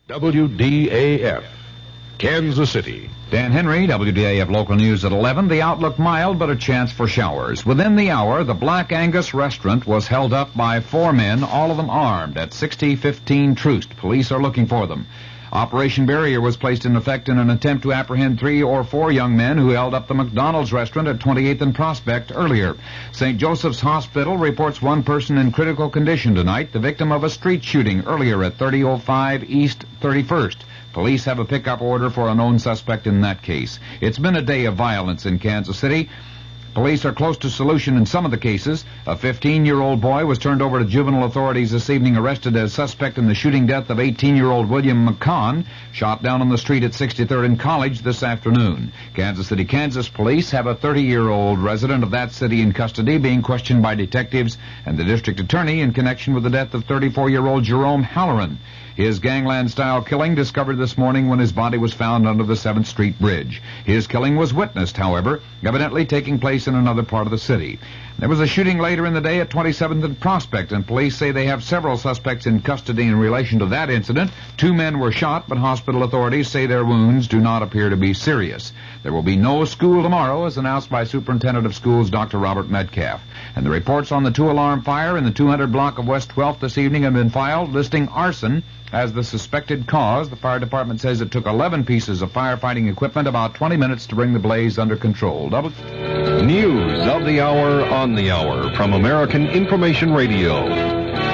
WDAF, Kansas City. Dan Henry, WDAF Local News at 11. The outlook mild, but a chance for showers. Within the hour, the Black Angus restaurant was held up by 4 men, all of them armed, at 6015 Troost. Police are looking for them. Operation Barrier was placed in effect in an attempt to apprehend 3 or 4 young men who held up the McDonald's restaurant at 28th and Prospect earlier. St. Joseph's Hospital reports 1 person in critical condition tonight, the victim of a street shooting earlier at 3005 East 31st. Police have a pickup order for a known suspect in that case. It's been a day of violence in Kansas City. Police are close to solution in some of the cases. A 15-year-old boy was turned over to juvenile authorities this evening, arrested as suspect in the shooting death of 18-year-old William McCon, shot down on the street at 63rd and College this afternoon. Kansas City, Kansas police have a 30-year-old resident of that city in custody being questioned by detectives and the district attorney in connection with the death of 34-year-old Jerome Halloran. His gangland-style killing discovered this morning when his body was found under the 7th Street Bridge. His killing was witnessed, however, evidently taking place in another part of the city. There was a shooting later in the day at 27th and Prospect, and police say they have several suspects in custody in relation to that incident. 2 men were shot, but hospital authorities say their wounds do not appear to be serious. There will be no school tomorrow, as announced by Superintendent of Schools Dr. Robert Metcalf. And the reports on the 2-alarm fire in the 200 block of West 12th this evening have been filed, listing arson as the suspected cause. The fire department says it took 11 pieces of firefighting equipment, about 20 minutes to bring the blaze under control. News of the hour on the hour from American Information Radio.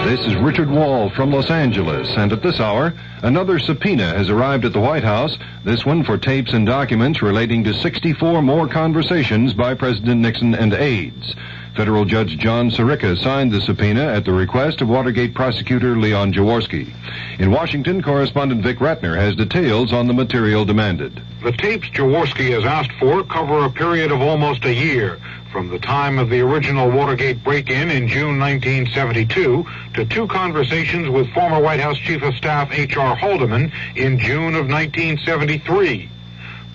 This is Richard Wall from Los Angeles, and at this hour, another subpoena has arrived at the White House, this one for tapes and documents relating to 64 more conversations by President Nixon and aides. Federal Judge John Sirica signed the subpoena at the request of Watergate prosecutor Leon Jaworski. In Washington, correspondent Vic Ratner has details on the material demanded. The tapes Jaworski has asked for cover a period of almost a year, from the time of the original Watergate break-in in June 1972 to 2 conversations with former White House Chief of Staff H.R. Haldeman in June of 1973.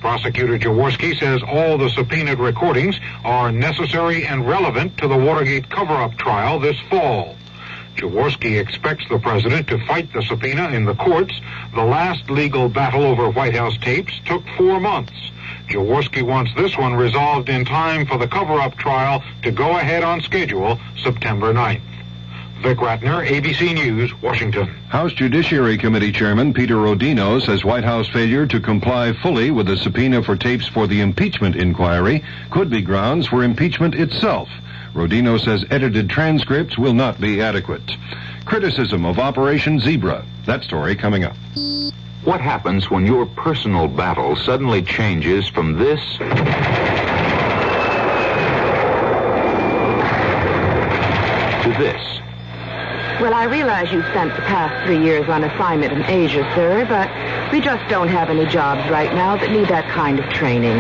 Prosecutor Jaworski says all the subpoenaed recordings are necessary and relevant to the Watergate cover-up trial this fall. Jaworski expects the president to fight the subpoena in the courts. The last legal battle over White House tapes took 4 months. Jaworski wants this one resolved in time for the cover-up trial to go ahead on schedule September 9th. Vic Ratner, ABC News, Washington. House Judiciary Committee Chairman Peter Rodino says White House failure to comply fully with the subpoena for tapes for the impeachment inquiry could be grounds for impeachment itself. Rodino says edited transcripts will not be adequate. Criticism of Operation Zebra. That story coming up. What happens when your personal battle suddenly changes from this to this? Well, I realize you spent the past 3 years on assignment in Asia, sir, but we just don't have any jobs right now that need that kind of training.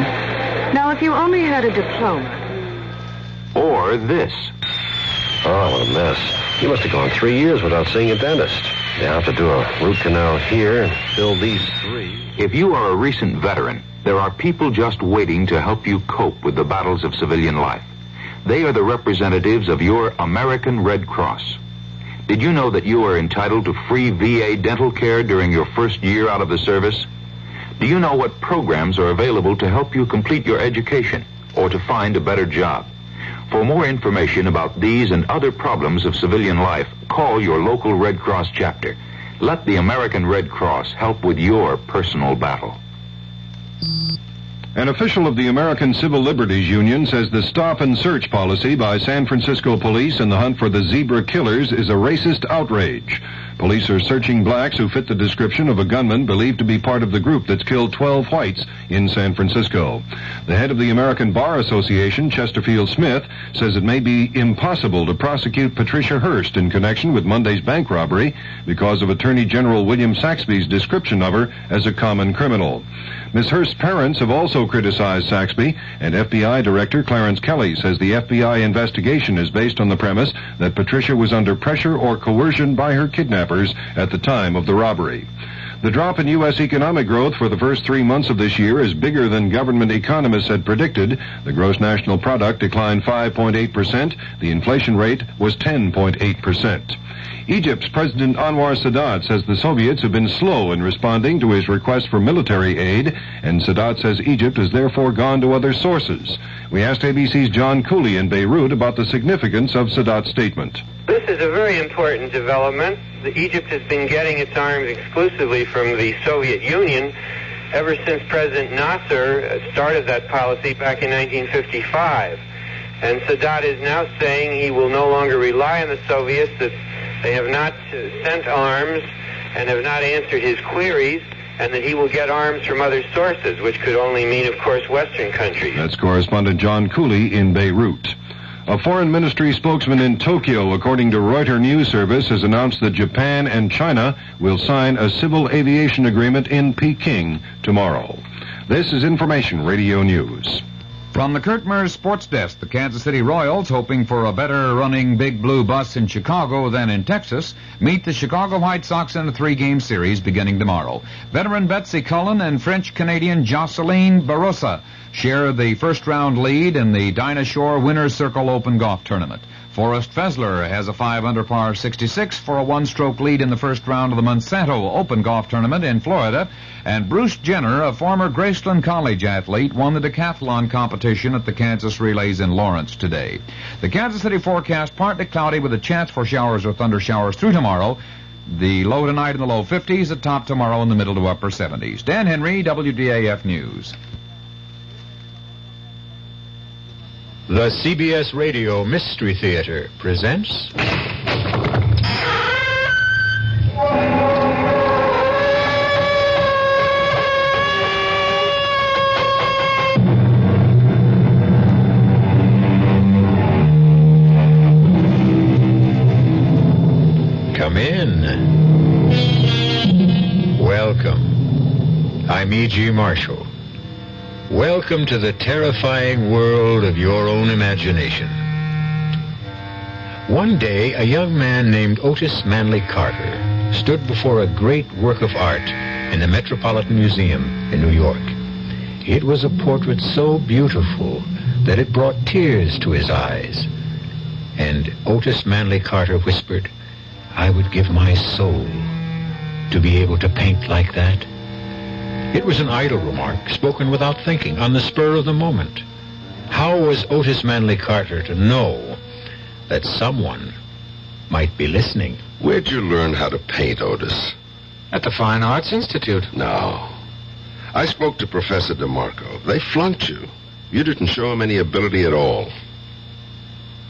Now, if you only had a diploma... Or this. Oh, what a mess. You must have gone 3 years without seeing a dentist. You have to do a root canal here and fill these 3. If you are a recent veteran, there are people just waiting to help you cope with the battles of civilian life. They are the representatives of your American Red Cross. Did you know that you are entitled to free VA dental care during your first year out of the service? Do you know what programs are available to help you complete your education or to find a better job? For more information about these and other problems of civilian life, call your local Red Cross chapter. Let the American Red Cross help with your personal battle. An official of the American Civil Liberties Union says the stop and search policy by San Francisco police in the hunt for the zebra killers is a racist outrage. Police are searching blacks who fit the description of a gunman believed to be part of the group that's killed 12 whites in San Francisco. The head of the American Bar Association, Chesterfield Smith, says it may be impossible to prosecute Patricia Hearst in connection with Monday's bank robbery because of Attorney General William Saxby's description of her as a common criminal. Ms. Hearst's parents have also criticized Saxby, and FBI Director Clarence Kelly says the FBI investigation is based on the premise that Patricia was under pressure or coercion by her kidnappers at the time of the robbery. The drop in U.S. economic growth for the first 3 months of this year is bigger than government economists had predicted. The gross national product declined 5.8%. The inflation rate was 10.8%. Egypt's President Anwar Sadat says the Soviets have been slow in responding to his request for military aid, and Sadat says Egypt has therefore gone to other sources. We asked ABC's John Cooley in Beirut about the significance of Sadat's statement. This is a very important development. Egypt has been getting its arms exclusively from the Soviet Union ever since President Nasser started that policy back in 1955. And Sadat is now saying he will no longer rely on the Soviets, that they have not sent arms and have not answered his queries, and that he will get arms from other sources, which could only mean, of course, Western countries. That's correspondent John Cooley in Beirut. A foreign ministry spokesman in Tokyo, according to Reuters News Service, has announced that Japan and China will sign a civil aviation agreement in Peking tomorrow. This is Information Radio News. From the Kurt Mears Sports Desk, the Kansas City Royals, hoping for a better-running Big Blue bus in Chicago than in Texas, meet the Chicago White Sox in a 3-game series beginning tomorrow. Veteran Betsy Cullen and French-Canadian Jocelyn Barossa share the first-round lead in the Dinah Shore Winner's Circle Open Golf Tournament. Forrest Fessler has a 5-under par 66 for a one-stroke lead in the first round of the Monsanto Open Golf Tournament in Florida, and Bruce Jenner, a former Graceland College athlete, won the decathlon competition at the Kansas Relays in Lawrence today. The Kansas City forecast partly cloudy with a chance for showers or thunder showers through tomorrow. The low tonight in the low 50s, the top tomorrow in the middle to upper 70s. Dan Henry, WDAF News. The CBS Radio Mystery Theater presents... Come in. Welcome. I'm E.G. Marshall. Welcome to the terrifying world of your own imagination. One day, a young man named Otis Manley Carter stood before a great work of art in the Metropolitan Museum in New York. It was a portrait so beautiful that it brought tears to his eyes. And Otis Manley Carter whispered, "I would give my soul to be able to paint like that." It was an idle remark, spoken without thinking, on the spur of the moment. How was Otis Manley Carter to know that someone might be listening? Where'd you learn how to paint, Otis? At the Fine Arts Institute. No. I spoke to Professor DeMarco. They flunked you. You didn't show him any ability at all.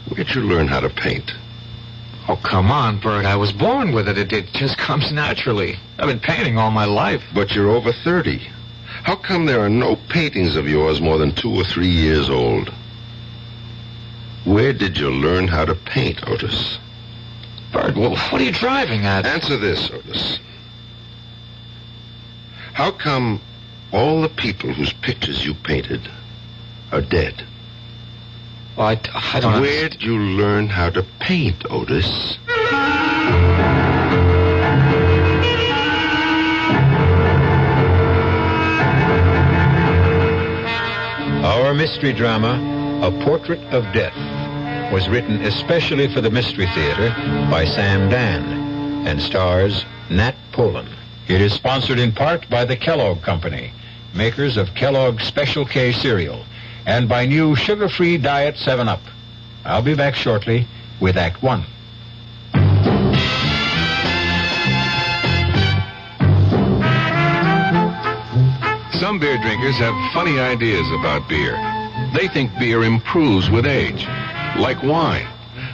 Where'd you learn how to paint? Oh, come on, Bert. I was born with it. It just comes naturally. I've been painting all my life. But you're over 30. How come there are no paintings of yours more than 2 or 3 years old? Where did you learn how to paint, Otis? Bert, well, what are you driving at? Answer this, Otis. How come all the people whose pictures you painted are dead? Well, I don't Where'd you learn how to paint, Otis? Our mystery drama, A Portrait of Death, was written especially for the Mystery Theater by Sam Dan and stars Nat Polen. It is sponsored in part by the Kellogg Company, makers of Kellogg's Special K cereal, and by new sugar-free Diet 7-Up. I'll be back shortly with Act 1. Some beer drinkers have funny ideas about beer. They think beer improves with age, like wine.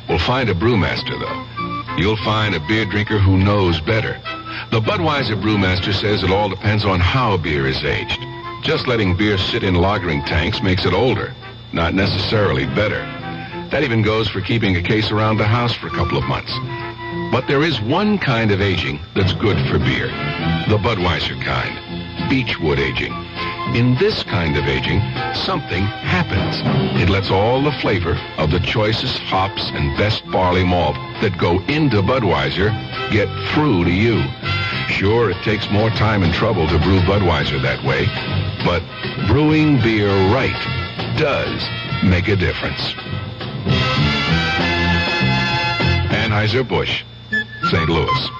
We'll find a brewmaster, though. You'll find a beer drinker who knows better. The Budweiser brewmaster says it all depends on how beer is aged. Just letting beer sit in lagering tanks makes it older, not necessarily better. That even goes for keeping a case around the house for a couple of months. But there is one kind of aging that's good for beer, the Budweiser kind, beechwood aging. In this kind of aging, something happens. It lets all the flavor of the choicest hops and best barley malt that go into Budweiser get through to you. Sure, it takes more time and trouble to brew Budweiser that way, but brewing beer right does make a difference. Anheuser-Busch, St. Louis.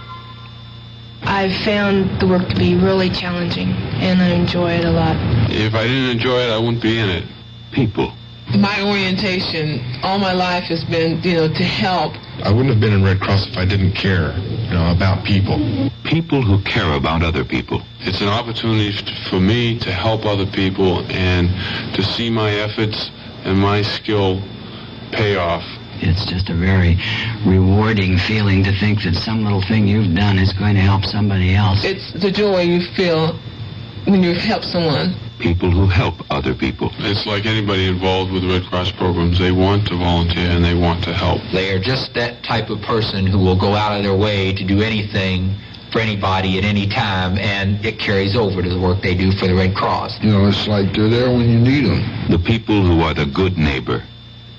I've found the work to be really challenging, and I enjoy it a lot. If I didn't enjoy it, I wouldn't be in it. People. My orientation all my life has been, to help. I wouldn't have been in Red Cross if I didn't care, about people. People who care about other people. It's an opportunity for me to help other people and to see my efforts and my skill pay off. It's just a very rewarding feeling to think that some little thing you've done is going to help somebody else. It's the joy you feel when you help someone. People who help other people. It's like anybody involved with Red Cross programs. They want to volunteer and they want to help. They are just that type of person who will go out of their way to do anything for anybody at any time, and it carries over to the work they do for the Red Cross. It's like they're there when you need them. The people who are the good neighbor.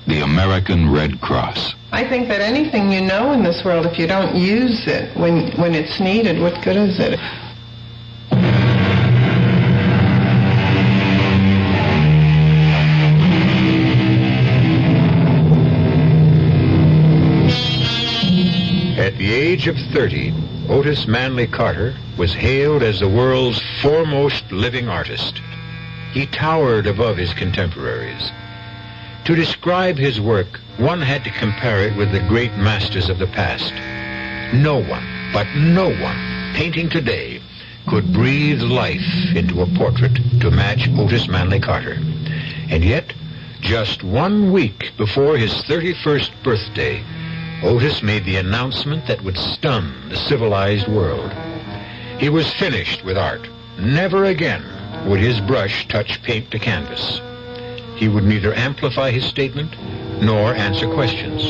The American Red Cross. I think that anything you know in this world, if you don't use it when it's needed, what good is it? At the age of 30, Otis Manley Carter was hailed as the world's foremost living artist. He towered above his contemporaries. To describe his work, one had to compare it with the great masters of the past. No one, painting today, could breathe life into a portrait to match Otis Manley Carter. And yet, just 1 week before his 31st birthday, Otis made the announcement that would stun the civilized world. He was finished with art. Never again would his brush touch paint to canvas. He would neither amplify his statement nor answer questions.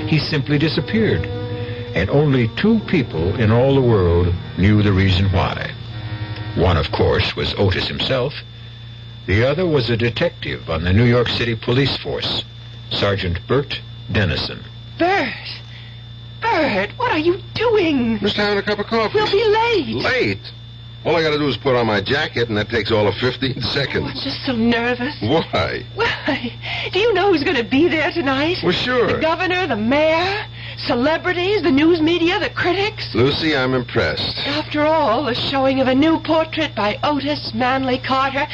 He simply disappeared, and only 2 people in all the world knew the reason why. One, of course, was Otis himself. The other was a detective on the New York City police force, Sergeant Bert Dennison. Bert, what are you doing? Just having a cup of coffee. We'll be late. Late? All I gotta do is put on my jacket, and that takes all of 15 seconds. I'm just so nervous. Why? Why? Do you know who's going to be there tonight? Well, sure. The governor, the mayor, celebrities, the news media, the critics. Lucy, I'm impressed. After all, the showing of a new portrait by Otis Manley Carter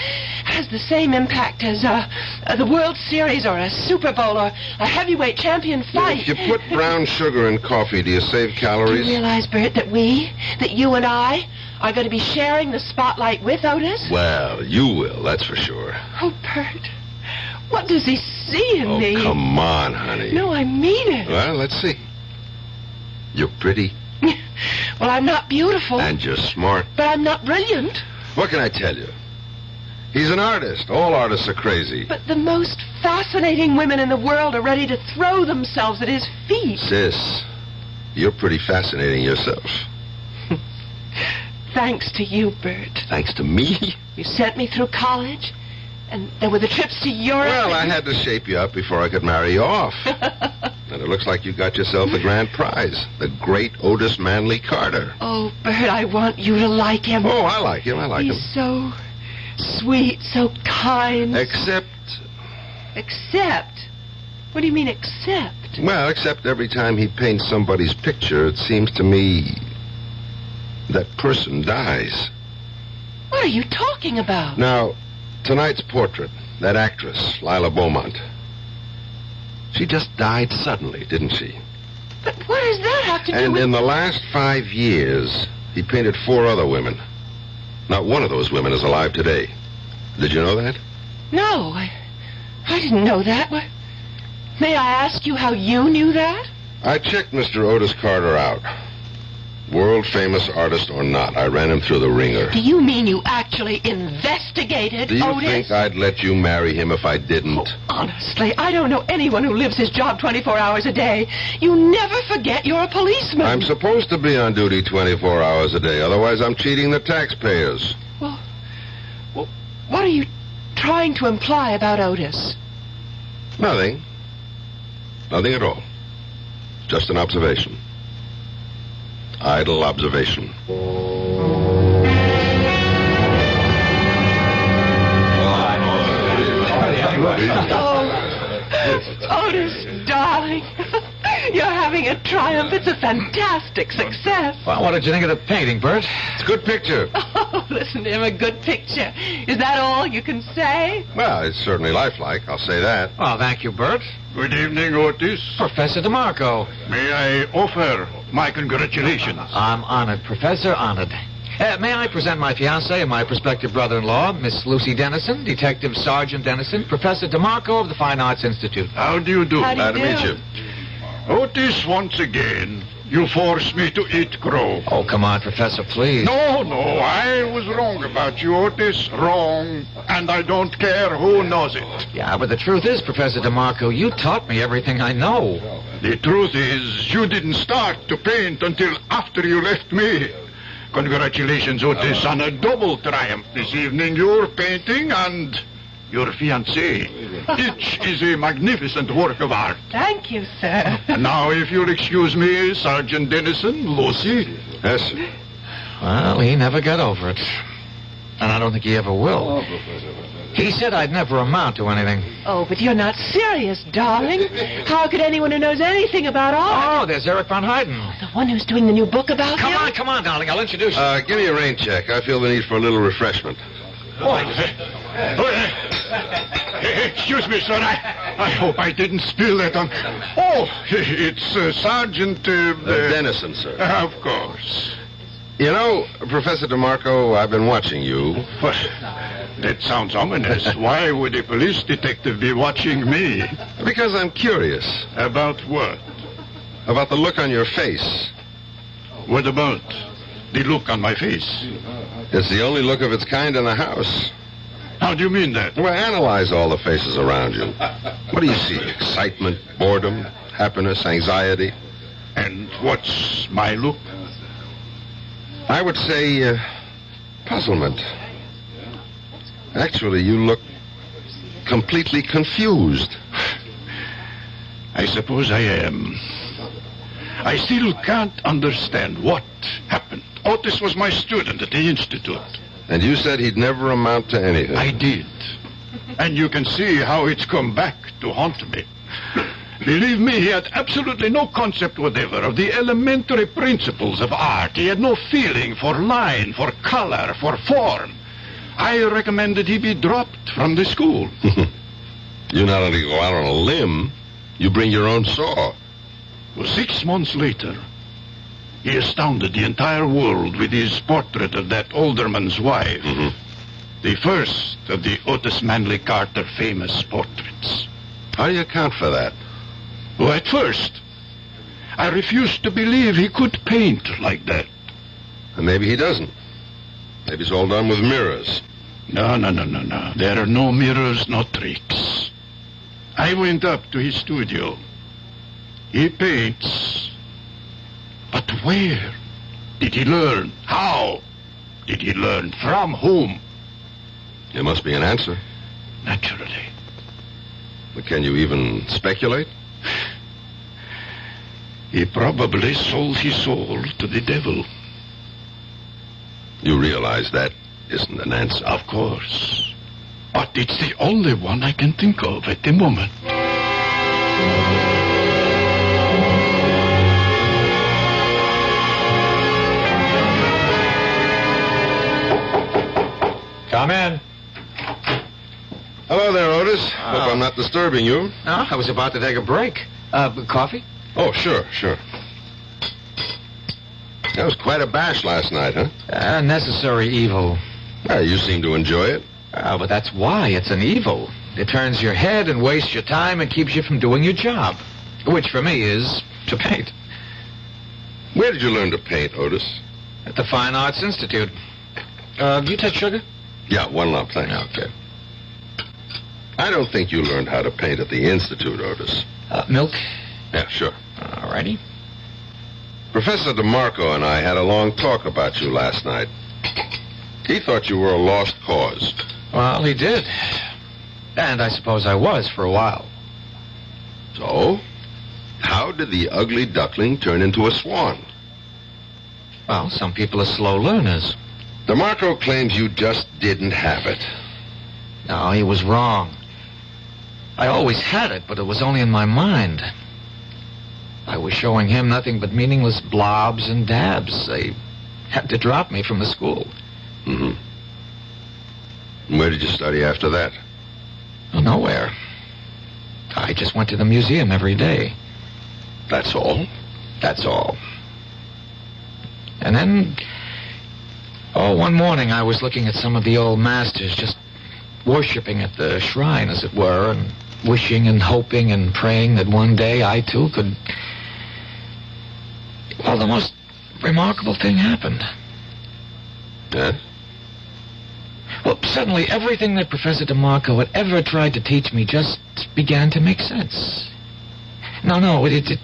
has the same impact as the World Series or a Super Bowl or a heavyweight champion fight. If you put brown sugar in coffee, do you save calories? Do you realize, Bert, that you and I are going to be sharing the spotlight with Otis? Well, you will, that's for sure. Oh, Bert, what does he see in me? Oh, come on, honey. No, I mean it. Well, let's see. You're pretty. Well, I'm not beautiful. And you're smart. But I'm not brilliant. What can I tell you? He's an artist. All artists are crazy. But the most fascinating women in the world are ready to throw themselves at his feet. Sis, you're pretty fascinating yourself. Thanks to you, Bert. Thanks to me? You sent me through college, and there were the trips to Europe. Well, I had to shape you up before I could marry you off. And it looks like you got yourself the grand prize, the great Otis Manley Carter. Oh, Bert, I want you to like him. Oh, I like him. He's so sweet, so kind. Except? What do you mean, except? Well, except every time he paints somebody's picture, it seems to me that person dies. What are you talking about? Now, tonight's portrait, that actress, Lila Beaumont, she just died suddenly, didn't she? But what does that have to do with... And in the last 5 years, he painted 4 other women. Not one of those women is alive today. Did you know that? No, I didn't know that. May I ask you how you knew that? I checked Mr. Otis Carter out. World-famous artist or not, I ran him through the ringer. Do you mean you actually investigated Do you Otis? think I'd let you marry him if I didn't? Oh, honestly, I don't know anyone who lives his job 24 hours a day. You never forget you're a policeman. I'm supposed to be on duty 24 hours a day, otherwise I'm cheating the taxpayers. Well, what are you trying to imply about Otis? Nothing. Nothing at all. Just an observation. idle observation. Oh, Otis, darling. You're having a triumph. It's a fantastic success. Well, what did you think of the painting, Bert? It's a good picture. Oh, listen to him, a good picture. Is that all you can say? Well, it's certainly lifelike, I'll say that. Well, thank you, Bert. Good evening, Otis. Professor DeMarco. May I offer my congratulations? I'm honored, Professor, honored. May I present my fiancée and my prospective brother-in-law, Miss Lucy Dennison, Detective Sergeant Dennison, Professor DeMarco of the Fine Arts Institute. How do you do? How do you Glad to do? meet you. Otis, once again, you forced me to eat crow. Oh, come on, Professor, please. No, I was wrong about you, Otis. Wrong. And I don't care who knows it. Yeah, but the truth is, Professor DeMarco, you taught me everything I know. The truth is, you didn't start to paint until after you left me. Congratulations, Otis, on a double triumph this evening. Your painting and your fiancée. Each is a magnificent work of art. Thank you, sir. Now, if you'll excuse me, Sergeant Dennison, Lucy. Yes, sir. Well, he never got over it. And I don't think he ever will. He said I'd never amount to anything. Oh, but you're not serious, darling. How could anyone who knows anything about art? Oh, there's Eric von Heiden. The one who's doing the new book about him? Come on, darling. I'll introduce you. Give me a rain check. I feel the need for a little refreshment. Excuse me, sir. I hope I didn't spill that on... Oh, it's Sergeant... Dennison, sir. Of course. You know, Professor DeMarco, I've been watching you. What? That sounds ominous. Why would a police detective be watching me? Because I'm curious. About what? About the look on your face. What about the look on my face? It's the only look of its kind in the house. How do you mean that? Well, analyze all the faces around you. What do you see? Excitement, boredom, happiness, anxiety? And what's my look? I would say puzzlement. Actually, you look completely confused. I suppose I am. I still can't understand what happened. Otis was my student at the Institute. And you said he'd never amount to anything. I did. And you can see how it's come back to haunt me. Believe me, he had absolutely no concept whatever of the elementary principles of art. He had no feeling for line, for color, for form. I recommended he be dropped from the school. You not only go out on a limb, you bring your own saw. Well, 6 months later, he astounded the entire world with his portrait of that alderman's wife. The first of the Otis Manley Carter famous portraits. How do you account for that? Well, at first, I refused to believe he could paint like that. And maybe he doesn't. Maybe it's all done with mirrors. No. There are no mirrors, no tricks. I went up to his studio. He paints. But where did he learn? How did he learn? From whom? There must be an answer. Naturally. But can you even speculate? He probably sold his soul to the devil. You realize that isn't an answer? Of course. But it's the only one I can think of at the moment. Come in. Hello there, Otis. Hope I'm not disturbing you. No, I was about to take a break. Coffee? Oh, sure. That was quite a bash last night, huh? Necessary evil. Well, you seem to enjoy it. But that's why it's an evil. It turns your head and wastes your time and keeps you from doing your job. Which, for me, is to paint. Where did you learn to paint, Otis? At the Fine Arts Institute. Do you take sugar? Yeah, 1 lump, thanks. Okay. I don't think you learned how to paint at the Institute, Otis. Milk? Yeah, sure. All righty. Professor DeMarco and I had a long talk about you last night. He thought you were a lost cause. Well, he did. And I suppose I was for a while. So, how did the ugly duckling turn into a swan? Well, some people are slow learners. DeMarco claims you just didn't have it. No, he was wrong. I always had it, but it was only in my mind. I was showing him nothing but meaningless blobs and dabs. They had to drop me from the school. Mm-hmm. Where did you study after that? Oh, nowhere. I just went to the museum every day. That's all? That's all. And then, one morning I was looking at some of the old masters, just worshipping at the shrine, as it were, and wishing and hoping and praying that one day I, too, could... Well, the most remarkable thing happened. Yes? Well, suddenly everything that Professor DeMarco had ever tried to teach me just began to make sense. No, it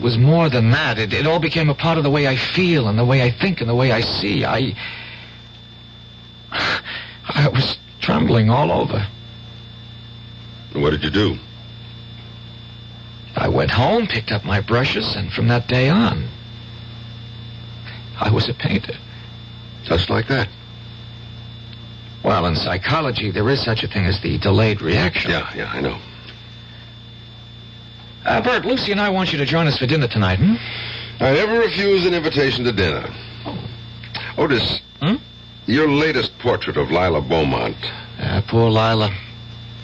was more than that. It all became a part of the way I feel and the way I think and the way I see. I was trembling all over. What did you do? I went home, picked up my brushes, and from that day on, I was a painter. Just like that? Well, in psychology, there is such a thing as the delayed reaction. Yeah, I know. Bert, Lucy and I want you to join us for dinner tonight, hmm? I never refuse an invitation to dinner. Otis, your latest portrait of Lila Beaumont. Poor Lila.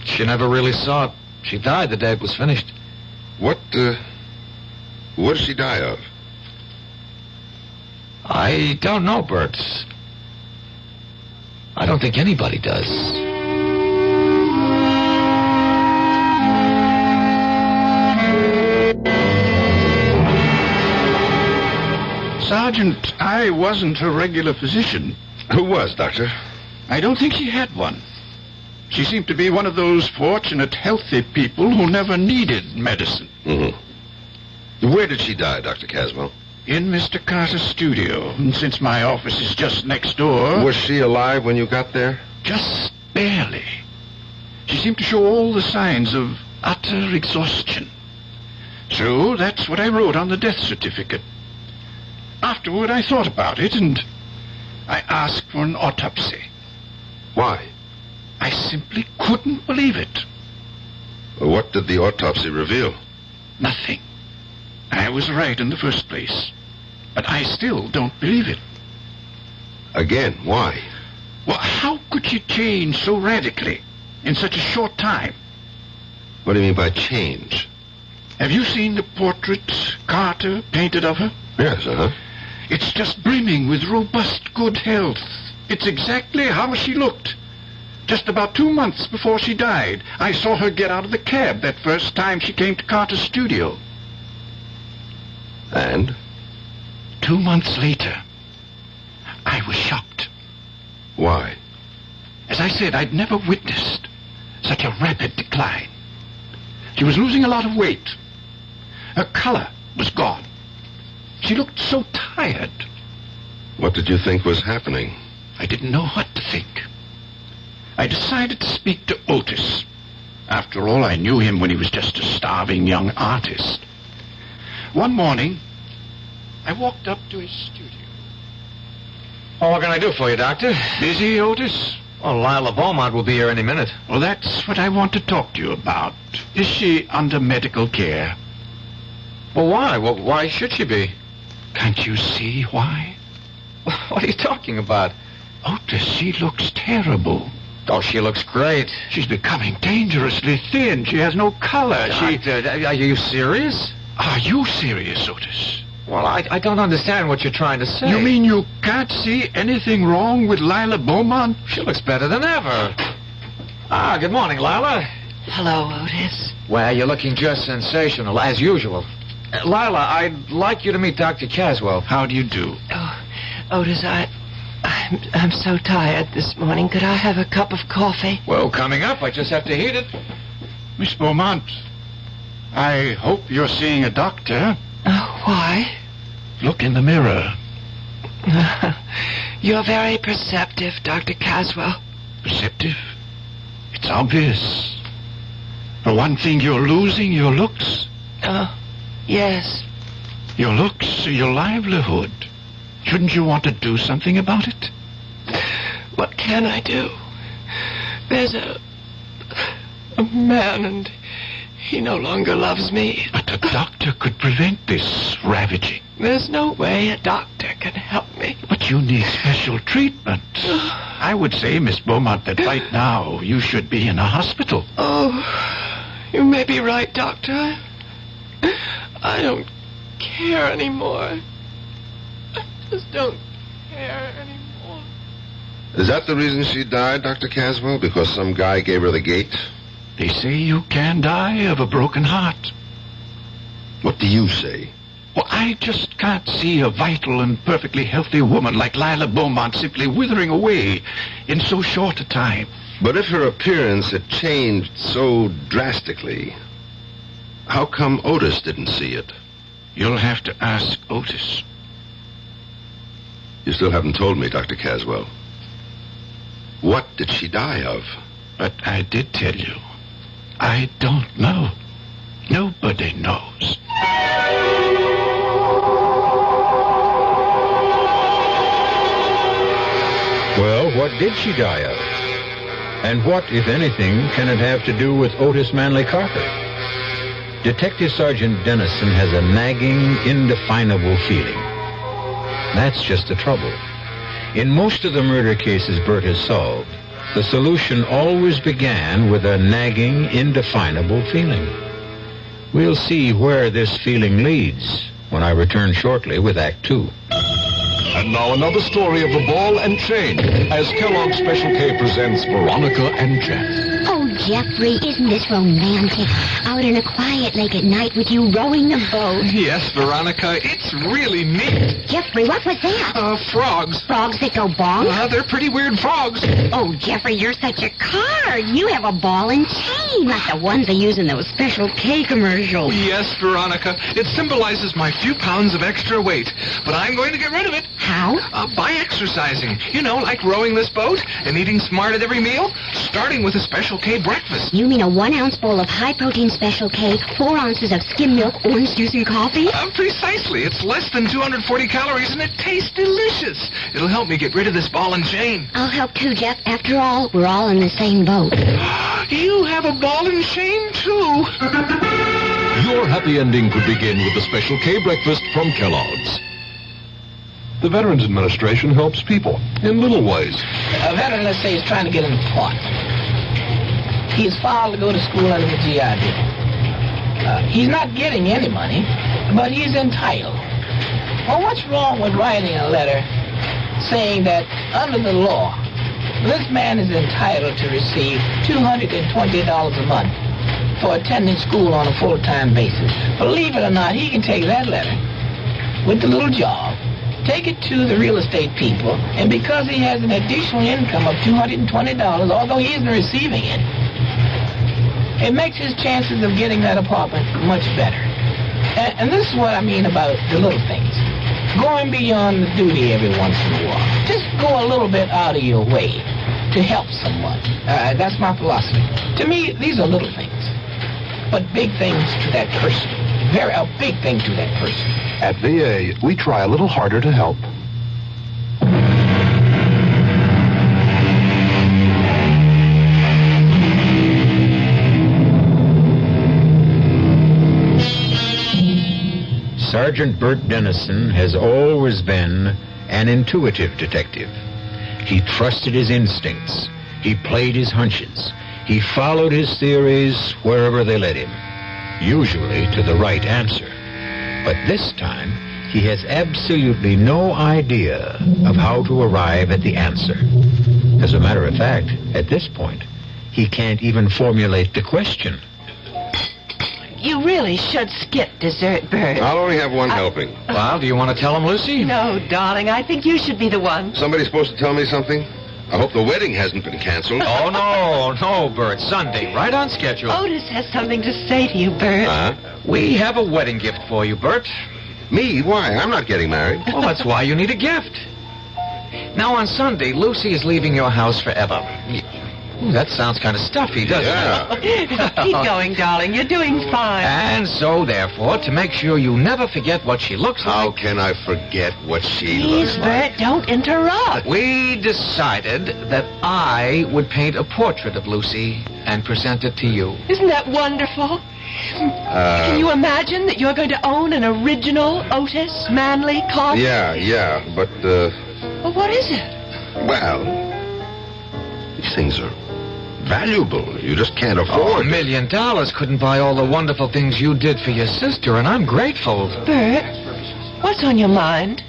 She never really saw it. She died the day it was finished. What did she die of? I don't know, Bert. I don't think anybody does. Sergeant, I wasn't a regular physician. Who was, Doctor? I don't think she had one. She seemed to be one of those fortunate, healthy people who never needed medicine. Mm-hmm. Where did she die, Dr. Caswell? In Mr. Carter's studio. And since my office is just next door... Was she alive when you got there? Just barely. She seemed to show all the signs of utter exhaustion. So that's what I wrote on the death certificate. Afterward, I thought about it, and I asked for an autopsy. Why? I simply couldn't believe it. What did the autopsy reveal? Nothing. I was right in the first place. But I still don't believe it. Again, why? Well, how could she change so radically in such a short time? What do you mean by change? Have you seen the portrait Carter painted of her? Yes, It's just brimming with robust good health. It's exactly how she looked. Just about 2 months before she died, I saw her get out of the cab that first time she came to Carter's studio. And? 2 months later, I was shocked. Why? As I said, I'd never witnessed such a rapid decline. She was losing a lot of weight. Her color was gone. She looked so tired. What did you think was happening? I didn't know what to think. I decided to speak to Otis. After all, I knew him when he was just a starving young artist. One morning, I walked up to his studio. Well, what can I do for you, Doctor? Busy, Otis? Well, Lila Beaumont will be here any minute. Well, that's what I want to talk to you about. Is she under medical care? Well, why? Well, why should she be? Can't you see why? What are you talking about? Otis, she looks terrible. Oh, she looks great. She's becoming dangerously thin. She has no color. Doctor, are you serious? Are you serious, Otis? Well, I don't understand what you're trying to say. You mean you can't see anything wrong with Lila Beaumont? She looks better than ever. Good morning, Lila. Hello, Otis. Well, you're looking just sensational, as usual. Lila, I'd like you to meet Dr. Caswell. How do you do? Oh, Otis, I'm so tired this morning. Could I have a cup of coffee? Well, coming up. I just have to heat it. Miss Beaumont, I hope you're seeing a doctor. Oh, why? Look in the mirror. You're very perceptive, Dr. Caswell. Perceptive? It's obvious. For one thing, you're losing your looks. Oh, yes. Your looks are your livelihood. Shouldn't you want to do something about it? What can I do? There's a man, and he no longer loves me. But a doctor could prevent this ravaging. There's no way a doctor can help me. But you need special treatment. I would say, Miss Beaumont, that right now you should be in a hospital. Oh, you may be right, Doctor. I don't care anymore. I just don't care anymore. Is that the reason she died, Dr. Caswell? Because some guy gave her the gate? They say you can die of a broken heart. What do you say? Well, I just can't see a vital and perfectly healthy woman like Lila Beaumont simply withering away in so short a time. But if her appearance had changed so drastically, how come Otis didn't see it? You'll have to ask Otis. You still haven't told me, Dr. Caswell. What did she die of? But I did tell you. I don't know. Nobody knows. Well, what did she die of? And what, if anything, can it have to do with Otis Manley Carter? Detective Sergeant Dennison has a nagging, indefinable feeling. That's just the trouble. In most of the murder cases Bert has solved, the solution always began with a nagging, indefinable feeling. We'll see where this feeling leads when I return shortly with Act 2. And now another story of the ball and chain as Kellogg's Special K presents Veronica and Jack. Oh, Jeffrey, isn't this romantic? Out in a quiet lake at night with you rowing the boat. Yes, Veronica, it's really neat. Jeffrey, what was that? Frogs. Frogs that go bonk? They're pretty weird frogs. Oh, Jeffrey, you're such a card. You have a ball and chain like the ones they use in those Special K commercials. Yes, Veronica, it symbolizes my few pounds of extra weight. But I'm going to get rid of it. How? By exercising. You know, like rowing this boat and eating smart at every meal, starting with a Special K breakfast. You mean a 1-ounce bowl of high-protein Special K, 4 ounces of skim milk, orange juice, and coffee? Precisely. It's less than 240 calories, and it tastes delicious. It'll help me get rid of this ball and chain. I'll help too, Jeff. After all, we're all in the same boat. You have a ball and chain, too. Your happy ending could begin with the Special K breakfast from Kellogg's. The Veterans Administration helps people in little ways. A veteran, let's say, is trying to get an appointment. He's filed to go to school under the GI Bill. He's not getting any money, but he's entitled. Well, what's wrong with writing a letter saying that under the law, this man is entitled to receive $220 a month for attending school on a full-time basis? Believe it or not, he can take that letter with the little job, take it to the real estate people, and because he has an additional income of $220, although he isn't receiving it, it makes his chances of getting that apartment much better. And this is what I mean about the little things. Going beyond the duty every once in a while. Just go a little bit out of your way to help someone. That's my philosophy. To me, these are little things, but big things to that person. A big thing to that person. At VA, we try a little harder to help. Sergeant Bert Dennison has always been an intuitive detective. He trusted his instincts. He played his hunches. He followed his theories wherever they led him, usually to the right answer. But this time, he has absolutely no idea of how to arrive at the answer. As a matter of fact, at this point, he can't even formulate the question. You really should skip dessert, Bert. I'll only have one helping. Well, do you want to tell him, Lucy? No, darling, I think you should be the one. Somebody's supposed to tell me something? I hope the wedding hasn't been canceled. Oh, no, Bert. Sunday, right on schedule. Otis has something to say to you, Bert. We have a wedding gift for you, Bert. Me? Why? I'm not getting married. Well, that's why you need a gift. Now, on Sunday, Lucy is leaving your house forever. Ooh, that sounds kind of stuffy, doesn't it? Keep going, darling. You're doing fine. And so, therefore, to make sure you never forget what she looks like... How can I forget what she Please, looks like? Bert, don't interrupt. We decided that I would paint a portrait of Lucy and present it to you. Isn't that wonderful? Can you imagine that you're going to own an original Otis Manley Carter? Yeah, but, Well, what is it? well, these things are valuable. You just can't Oh, afford $1 million couldn't buy all the wonderful things you did for your sister, and I'm grateful. Bert, what's on your mind?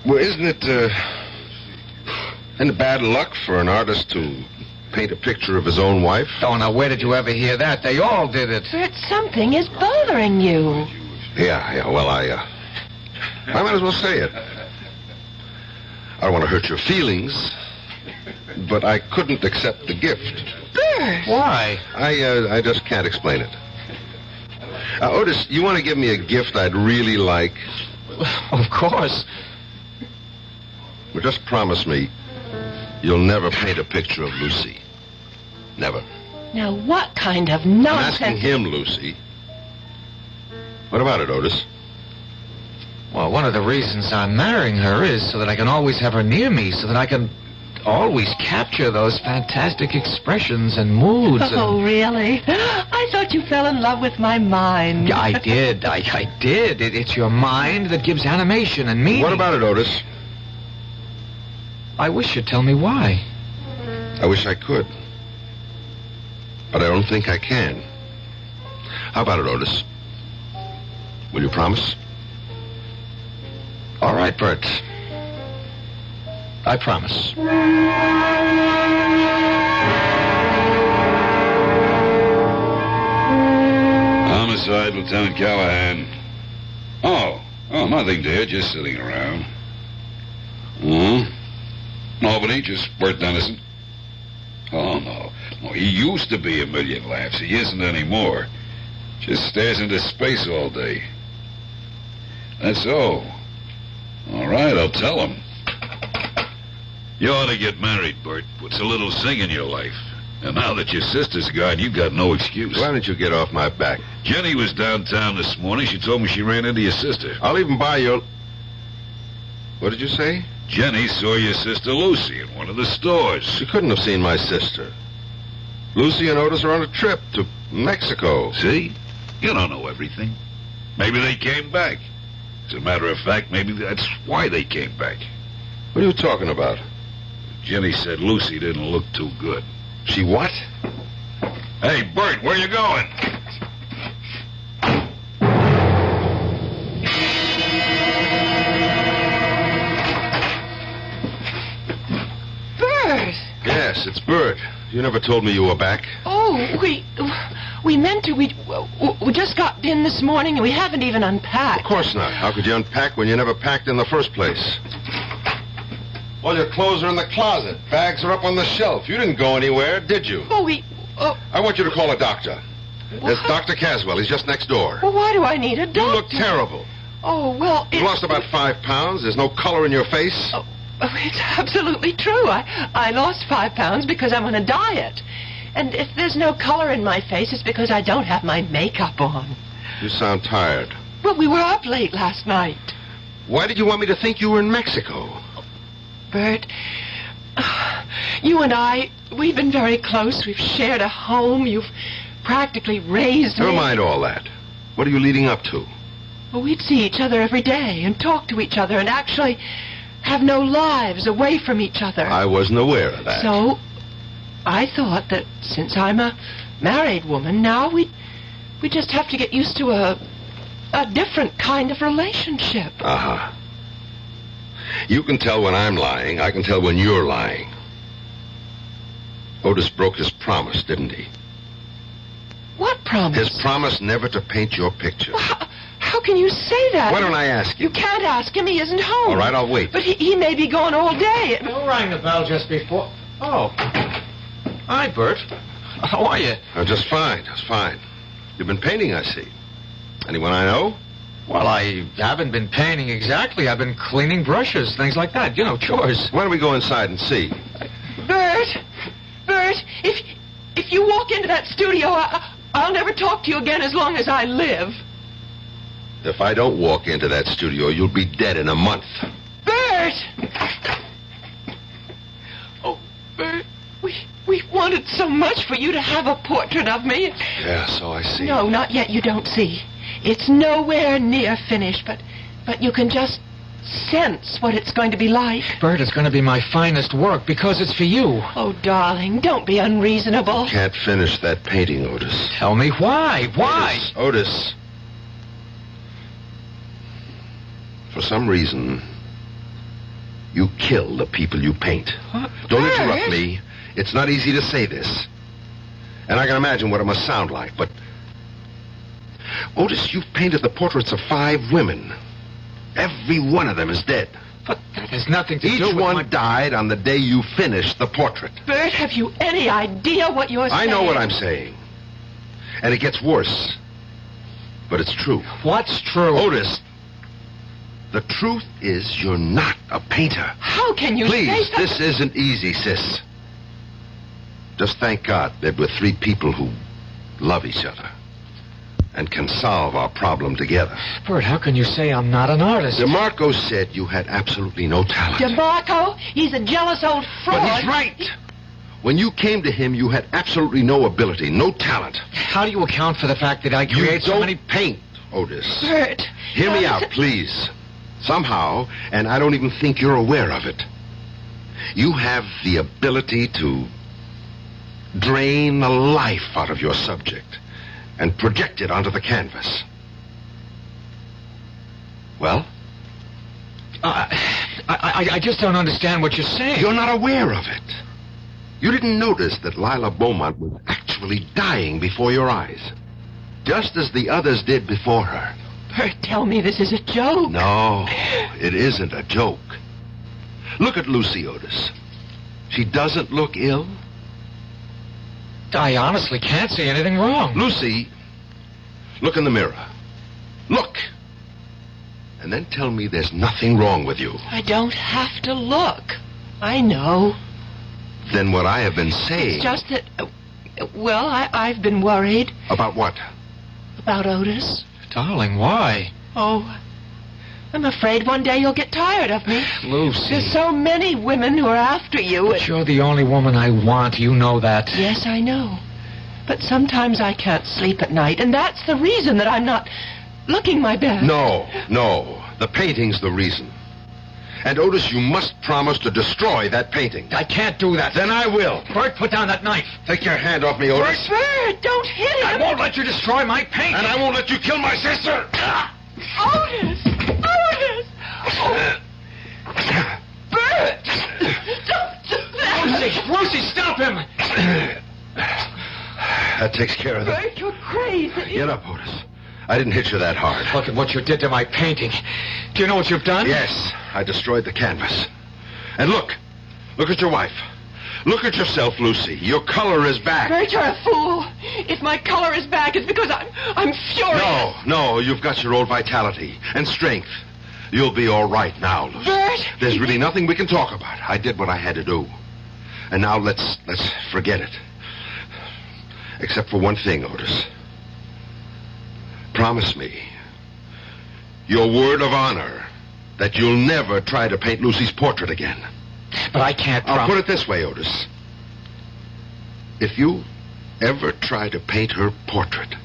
Well, isn't it bad luck for an artist to paint a picture of his own wife? Oh, now, where did you ever hear that? They all did it. Bert, something is bothering you. Yeah, well, I might as well say it. I don't want to hurt your feelings, but I couldn't accept the gift. Bert! Why? I just can't explain it. Otis, you want to give me a gift I'd really like? Of course. Well, just promise me you'll never paint a picture of Lucy. Never. Now, what kind of I'm nonsense... asking him, Lucy. What about it, Otis? Well, one of the reasons I'm marrying her is so that I can always have her near me, so that I can always capture those fantastic expressions and moods. Oh, really? I thought you fell in love with my mind. Yeah, I did. I did. It's your mind that gives animation and meaning. What about it, Otis? I wish you'd tell me why. I wish I could. But I don't think I can. How about it, Otis? Will you promise? All right, Bert. I promise. Homicide, Lieutenant Callahan. Oh, nothing, dear. Just sitting around. Albany, just Bert Dennison. Oh, no. He used to be a million laughs. He isn't anymore. Just stares into space all day. That's so. All right, I'll tell him. You ought to get married, Bert. Puts a little zing in your life. And now that your sister's gone, you've got no excuse. Why don't you get off my back? Jenny was downtown this morning. She told me she ran into your sister. I'll even buy your... What did you say? Jenny saw your sister Lucy in one of the stores. She couldn't have seen my sister. Lucy and Otis are on a trip to Mexico. See? You don't know everything. Maybe they came back. As a matter of fact, maybe that's why they came back. What are you talking about? Jenny said Lucy didn't look too good. She what? Hey, Bert, where you going? Bert! Yes, it's Bert. You never told me you were back. Oh, we meant to. We just got in this morning and we haven't even unpacked. Of course not. How could you unpack when you never packed in the first place? Well, your clothes are in the closet. Bags are up on the shelf. You didn't go anywhere, did you? I want you to call a doctor. There's Dr. Caswell. He's just next door. Well, why do I need a doctor? You look terrible. Oh, well, You lost about 5 pounds. There's no color in your face. Oh, it's absolutely true. I lost 5 pounds because I'm on a diet. And if there's no color in my face, it's because I don't have my makeup on. You sound tired. Well, we were up late last night. Why did you want me to think you were in Mexico? Bert, you and I, we've been very close. We've shared a home. You've practically raised me. Never mind all that. What are you leading up to? Well, we'd see each other every day and talk to each other and actually have no lives away from each other. I wasn't aware of that. So, I thought that since I'm a married woman, now we just have to get used to a different kind of relationship. Uh-huh. You can tell when I'm lying. I can tell when you're lying. Otis broke his promise, didn't he? What promise? His promise never to paint your picture. Well, how can you say that? Why don't I ask him? You can't ask him. He isn't home. All right, I'll wait. But he may be gone all day. Who rang the bell just before? Oh. Hi, Bert. How are you? Just fine. Just fine. You've been painting, I see. Anyone I know? Well, I haven't been painting exactly. I've been cleaning brushes, things like that. You know, chores. Why don't we go inside and see? Bert! Bert, if you walk into that studio, I'll never talk to you again as long as I live. If I don't walk into that studio, you'll be dead in a month. Bert! Oh, Bert, we wanted so much for you to have a portrait of me. Yeah, so I see. No, not yet. You don't see. It's nowhere near finished, but you can just sense what it's going to be like. Bert, it's going to be my finest work because it's for you. Oh, darling, don't be unreasonable. Can't finish that painting, Otis. Tell me why. Why? Otis. For some reason, you kill the people you paint. What? Don't Bert? interrupt me. It's not easy to say this. And I can imagine what it must sound like, but... Otis, you've painted the portraits of 5 women. Every one of them is dead. But that has nothing to Each do with one died on the day you finished the portrait. Bert, have you any idea what you're saying? I know what I'm saying. And it gets worse. But it's true. What's true? Otis, the truth is you're not a painter. How can you say Please, such this isn't easy, sis. Just thank God that we're 3 people who love each other and can solve our problem together. Bert, how can you say I'm not an artist? DeMarco said you had absolutely no talent. DeMarco? He's a jealous old fraud. But he's right. When you came to him, you had absolutely no ability, no talent. How do you account for the fact that I create so many... paint, Otis. Bert. Hear me out, please. Somehow, and I don't even think you're aware of it, you have the ability to drain the life out of your subject and project it onto the canvas. Well? I just don't understand what you're saying. You're not aware of it. You didn't notice that Lila Beaumont was actually dying before your eyes, just as the others did before her. Bert, tell me this is a joke. No, it isn't a joke. Look at Lucy, Otis. She doesn't look ill. I honestly can't see anything wrong. Lucy, look in the mirror. Look. And then tell me there's nothing wrong with you. I don't have to look. I know. Then what I have been saying... It's just that... well, I've been worried. About what? About Otis. Darling, why? Oh, I'm afraid one day you'll get tired of me. Lucy. There's so many women who are after you. But you're the only woman I want. You know that. Yes, I know. But sometimes I can't sleep at night, and that's the reason that I'm not looking my best. No. The painting's the reason. And Otis, you must promise to destroy that painting. I can't do that. Then I will. Bert, put down that knife. Take your hand off me, Otis. Bert, don't hit him. I won't let you destroy my painting. And I won't let you kill my sister. Otis! Oh. Bert! Don't do that! Lucy, stop him! That takes care of that. Bert, you're crazy. Get up, Otis. I didn't hit you that hard. Look at what you did to my painting. Do you know what you've done? Yes, I destroyed the canvas. And look at your wife. Look at yourself, Lucy. Your color is back. Bert, you're a fool. If my color is back, it's because I'm furious. No, you've got your old vitality and strength. You'll be all right now, Lucy. Bert! There's really nothing we can talk about. I did what I had to do. And now let's forget it. Except for one thing, Otis. Promise me your word of honor that you'll never try to paint Lucy's portrait again. But I can't I'll put it this way, Otis. If you ever try to paint her portrait,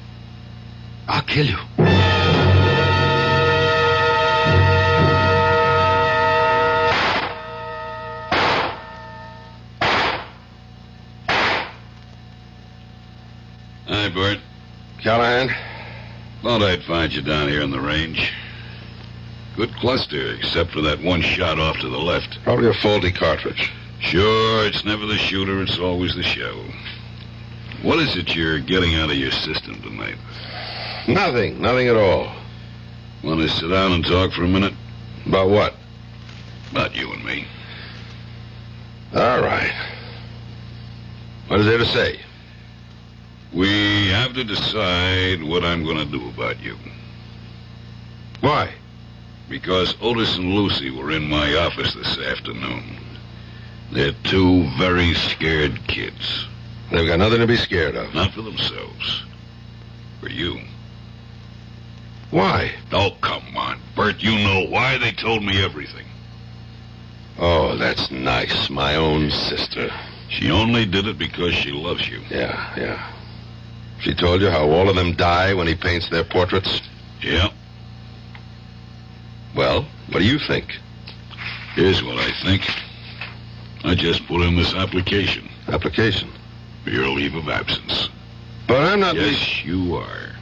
I'll kill you. Hi, Bert. Callahan? Thought I'd find you down here in the range. Good cluster, except for that one shot off to the left. Probably a faulty cartridge. Sure, it's never the shooter, it's always the shell. What is it you're getting out of your system tonight? Nothing at all. Want to sit down and talk for a minute? About what? About you and me. All right. What is there to say? We have to decide what I'm going to do about you. Why? Because Otis and Lucy were in my office this afternoon. They're 2 very scared kids. They've got nothing to be scared of. Not for themselves. For you. Why? Oh, come on, Bert. You know why. They told me everything. Oh, that's nice. My own sister. She only did it because she loves you. Yeah. She told you how all of them die when he paints their portraits? Yeah. Well, what do you think? Here's what I think. I just put in this application. Application? For your leave of absence. But I'm not... Yes, you are.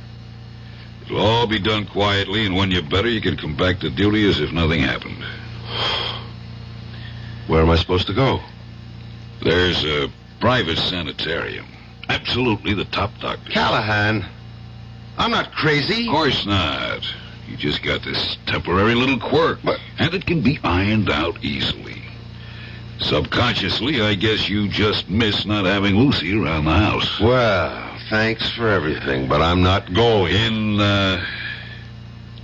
It'll all be done quietly, and when you're better, you can come back to duty as if nothing happened. Where am I supposed to go? There's a private sanitarium. Absolutely the top doctor. Callahan, I'm not crazy. Of course not. You just got this temporary little quirk, and it can be ironed out easily. Subconsciously, I guess you just miss not having Lucy around the house. Well, thanks for everything, but I'm not going.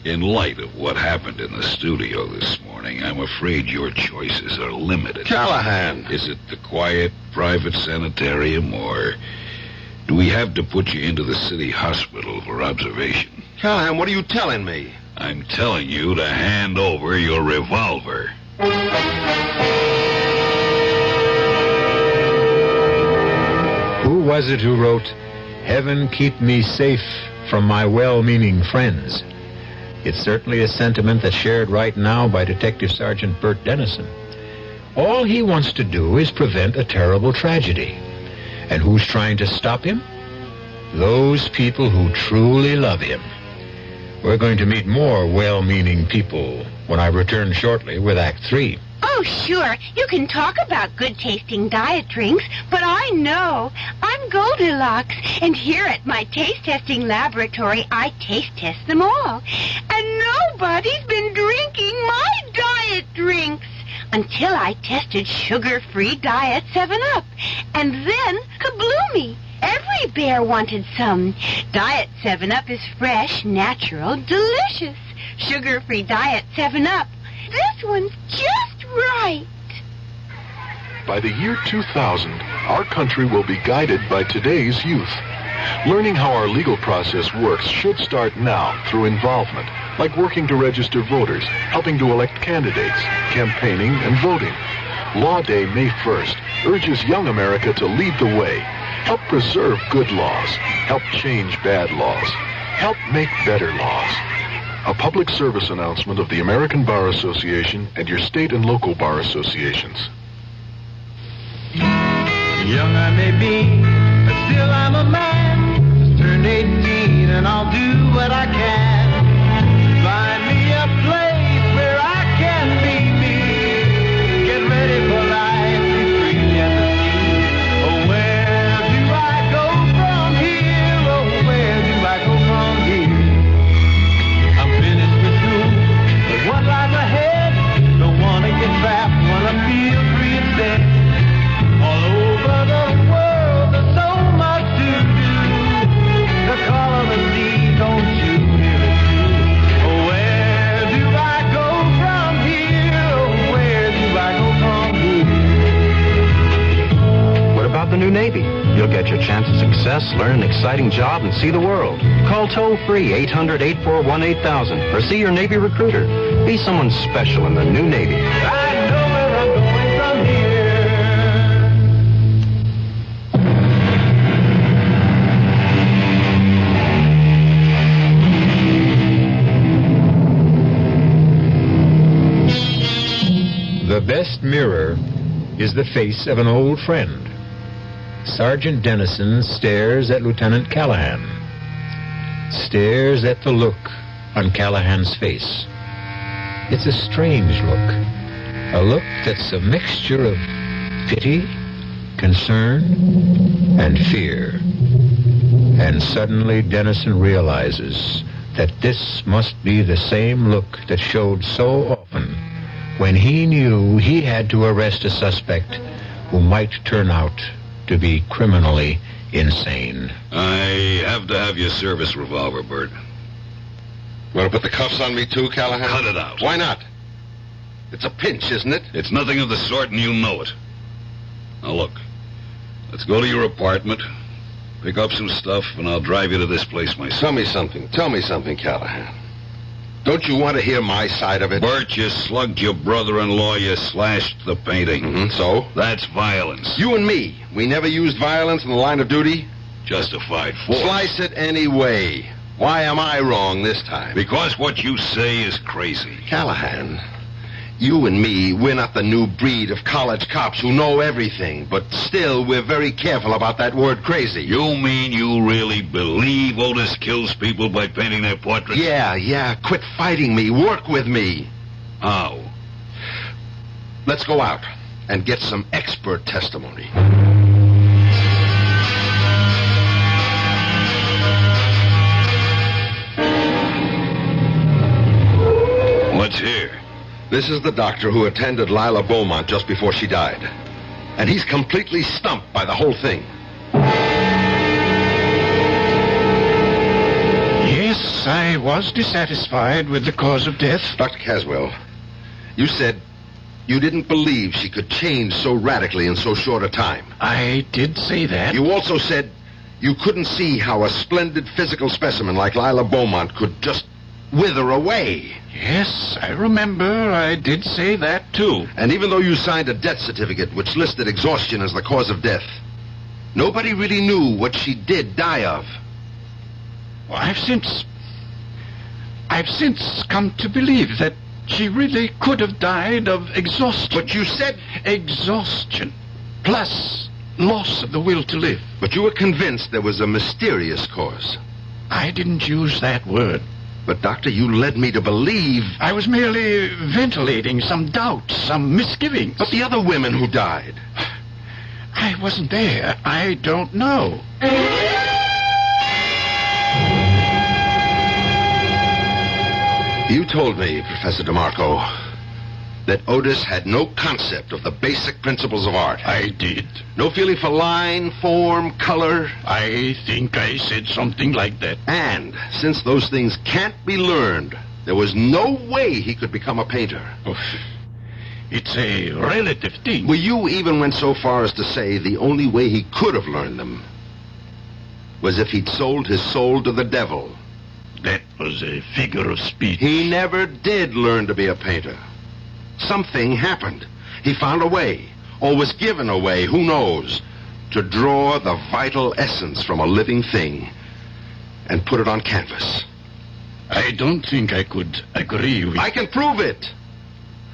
In light of what happened in the studio this morning, I'm afraid your choices are limited. Callahan! Is it the quiet, private sanitarium, or do we have to put you into the city hospital for observation? Callahan, what are you telling me? I'm telling you to hand over your revolver. Who was it who wrote, "Heaven keep me safe from my well-meaning friends"? It's certainly a sentiment that's shared right now by Detective Sergeant Bert Dennison. All he wants to do is prevent a terrible tragedy. And who's trying to stop him? Those people who truly love him. We're going to meet more well-meaning people when I return shortly with Act 3. Oh, sure. You can talk about good-tasting diet drinks, but I know. I'm Goldilocks, and here at my taste-testing laboratory, I taste-test them all. And nobody's been drinking my diet drinks until I tested sugar-free Diet 7-Up. And then, kabloomy! Every bear wanted some. Diet 7-Up is fresh, natural, delicious. Sugar-free Diet 7-Up. This one's just right. By the year 2000, our country will be guided by today's youth. Learning how our legal process works should start now through involvement, like working to register voters, helping to elect candidates, campaigning, and voting. Law Day, May 1st, urges young America to lead the way, help preserve good laws, help change bad laws, help make better laws. A public service announcement of the American Bar Association and your state and local bar associations. Young I may be, but still I'm a man. Just turned 18 and I'll do what I can. Find me a place where I can be me. Get ready for life, be free and the sea. Oh, where do I go from here? Oh, where do I go from here? I'm finished with school, but what lies ahead? Don't wanna get trapped, wanna feel free instead. All over the world, there's so much to do. The call of the sea, don't you hear it too? Oh, where do I go from here? Oh, where do I go from here? What about the new Navy? You'll get your chance at success, learn an exciting job, and see the world. Call toll-free 800-841-8000 or see your Navy recruiter. Be someone special in the new Navy. I know where I'm going from here. The best mirror is the face of an old friend. Sergeant Dennison stares at Lieutenant Callahan. Stares at the look on Callahan's face. It's a strange look. A look that's a mixture of pity, concern, and fear. And suddenly Dennison realizes that this must be the same look that showed so often when he knew he had to arrest a suspect who might turn out to be criminally insane. I have to have your service revolver, Bert. Want to put the cuffs on me too, Callahan? Cut it out. Why not? It's a pinch, isn't it? It's nothing of the sort, and you know it. Now look, Let's go to your apartment, pick up some stuff, and I'll drive you to this place myself. Tell me something, Callahan. Don't you want to hear my side of it? Bert, you slugged your brother-in-law, you slashed the painting. So? That's violence. You and me, we never used violence in the line of duty? Justified force. Slice it any way. Why am I wrong this time? Because what you say is crazy. Callahan, you and me, we're not the new breed of college cops who know everything, but still we're very careful about that word crazy. You mean you really believe Otis kills people by painting their portraits? Yeah. Quit fighting me. Work with me. How? Let's go out and get some expert testimony. What's here? This is the doctor who attended Lila Beaumont just before she died. And he's completely stumped by the whole thing. Yes, I was dissatisfied with the cause of death. Dr. Caswell, you said you didn't believe she could change so radically in so short a time. I did say that. You also said you couldn't see how a splendid physical specimen like Lila Beaumont could just wither away. Yes, I remember I did say that, too. And even though you signed a death certificate which listed exhaustion as the cause of death, nobody really knew what she did die of. Well, I've since come to believe that she really could have died of exhaustion. But you said exhaustion, plus loss of the will to live. But you were convinced there was a mysterious cause. I didn't use that word. But, Doctor, you led me to believe... I was merely ventilating some doubts, some misgivings. But the other women who died... I wasn't there. I don't know. You told me, Professor DeMarco, that Otis had no concept of the basic principles of art. I did. No feeling for line, form, color. I think I said something like that. And since those things can't be learned, there was no way he could become a painter. Oh, it's a relative thing. Well, you even went so far as to say the only way he could have learned them was if he'd sold his soul to the devil. That was a figure of speech. He never did learn to be a painter. Something happened. He found a way, or was given a way, who knows, to draw the vital essence from a living thing and put it on canvas. I don't think I could agree with... I can prove it.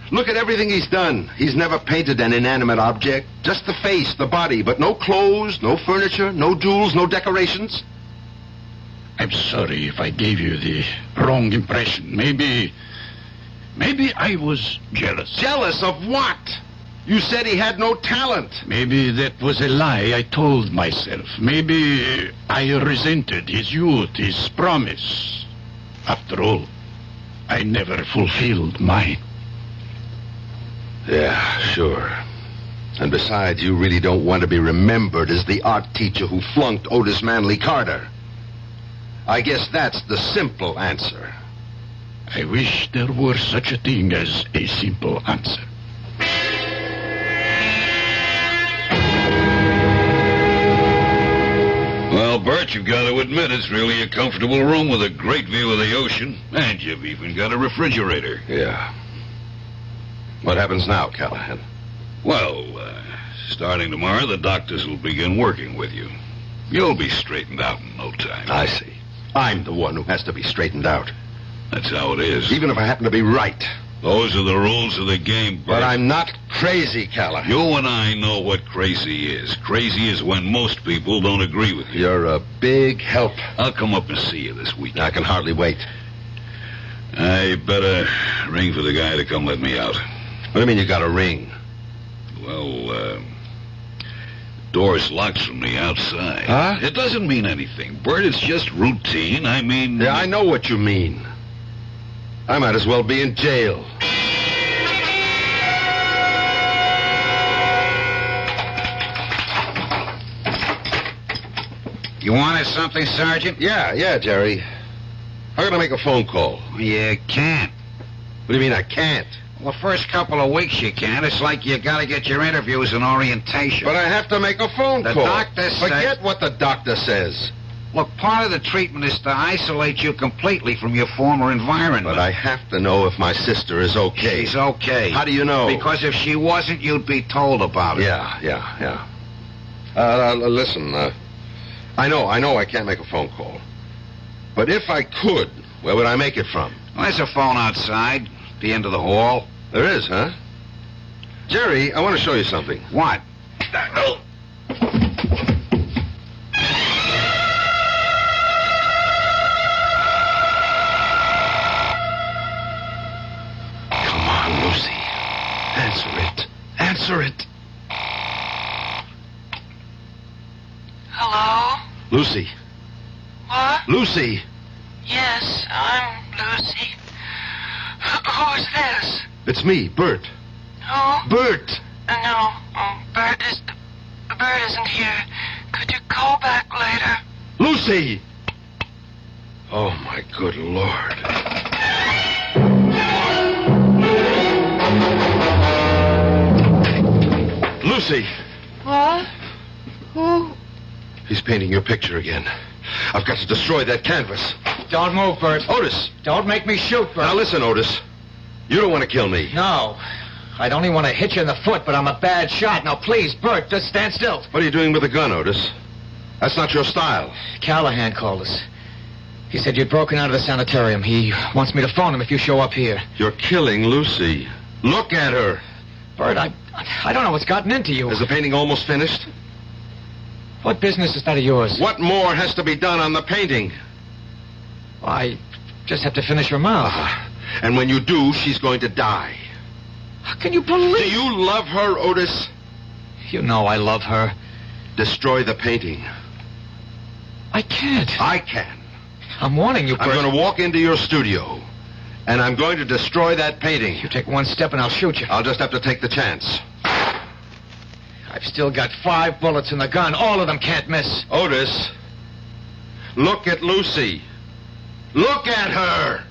Look at everything he's done. He's never painted an inanimate object, just the face, the body, but no clothes, no furniture, no jewels, no decorations. I'm sorry if I gave you the wrong impression. Maybe I was jealous. Jealous of what? You said he had no talent. Maybe that was a lie I told myself. Maybe I resented his youth, his promise. After all, I never fulfilled mine. Yeah, sure. And besides, you really don't want to be remembered as the art teacher who flunked Otis Manley Carter. I guess that's the simple answer. I wish there were such a thing as a simple answer. Well, Bert, you've got to admit it's really a comfortable room with a great view of the ocean. And you've even got a refrigerator. Yeah. What happens now, Callahan? Well, starting tomorrow, the doctors will begin working with you. You'll be straightened out in no time. I see. I'm the one who has to be straightened out. That's how it is. Even if I happen to be right. Those are the rules of the game, Bert. But I'm not crazy, Callahan. You and I know what crazy is. Crazy is when most people don't agree with you. You're a big help. I'll come up and see you this weekend. I can hardly wait. I better ring for the guy to come let me out. What do you mean you got a ring? Well, door's locked from the outside. Huh? It doesn't mean anything, Bert. It's just routine. I mean... Yeah, I know what you mean. I might as well be in jail. You wanted something, Sergeant? Yeah, Jerry. How can I make a phone call? You can't. What do you mean I can't? Well, the first couple of weeks you can. It's like you gotta get your interviews and orientation. But I have to make a phone The call. doctor said... Forget what the doctor says. Look, part of the treatment is to isolate you completely from your former environment. But I have to know if my sister is okay. She's okay. How do you know? Because if she wasn't, you'd be told about it. Yeah. Listen, I know I can't make a phone call. But if I could, where would I make it from? Well, there's a phone outside, at the end of the hall. There is, huh? Jerry, I want to show you something. What? Come on, Lucy. Answer it. Answer it. Hello? Lucy. What? Lucy. Yes, I'm Lucy. Who's this? It's me, Bert. Who? Bert. No, Bert isn't here. Could you call back later? Lucy! Oh, my good Lord. Lucy! What? Who? He's painting your picture again. I've got to destroy that canvas. Don't move, Bert. Otis! Don't make me shoot, Bert. Now listen, Otis. You don't want to kill me. No. I'd only want to hit you in the foot, but I'm a bad shot. Now, please, Bert, just stand still. What are you doing with a gun, Otis? That's not your style. Callahan called us. He said you'd broken out of the sanitarium. He wants me to phone him if you show up here. You're killing Lucy. Look at her. Bert, I don't know what's gotten into you. Is the painting almost finished? What business is that of yours? What more has to be done on the painting? I just have to finish her mouth. And when you do, she's going to die. How can you believe... Do you love her, Otis? You know I love her. Destroy the painting. I can't. I can. I'm warning you, Bert. I'm going to walk into your studio, and I'm going to destroy that painting. You take one step and I'll shoot you. I'll just have to take the chance. I've still got 5 bullets in the gun. All of them can't miss. Otis, look at Lucy. Look at her.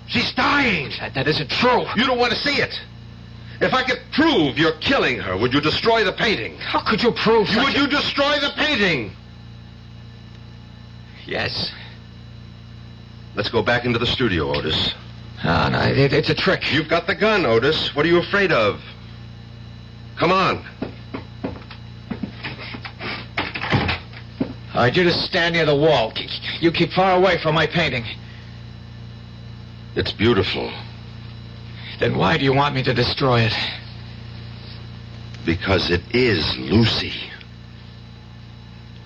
She's dying. That isn't true. You don't want to see it. If I could prove you're killing her, would you destroy the painting? How could you prove such Would you destroy the painting? Yes. Let's go back into the studio, Otis. Oh, no, it's a trick. You've got the gun, Otis. What are you afraid of? Come on. All right, you just stand near the wall. You keep far away from my painting. It's beautiful. Then why do you want me to destroy it? Because it is Lucy.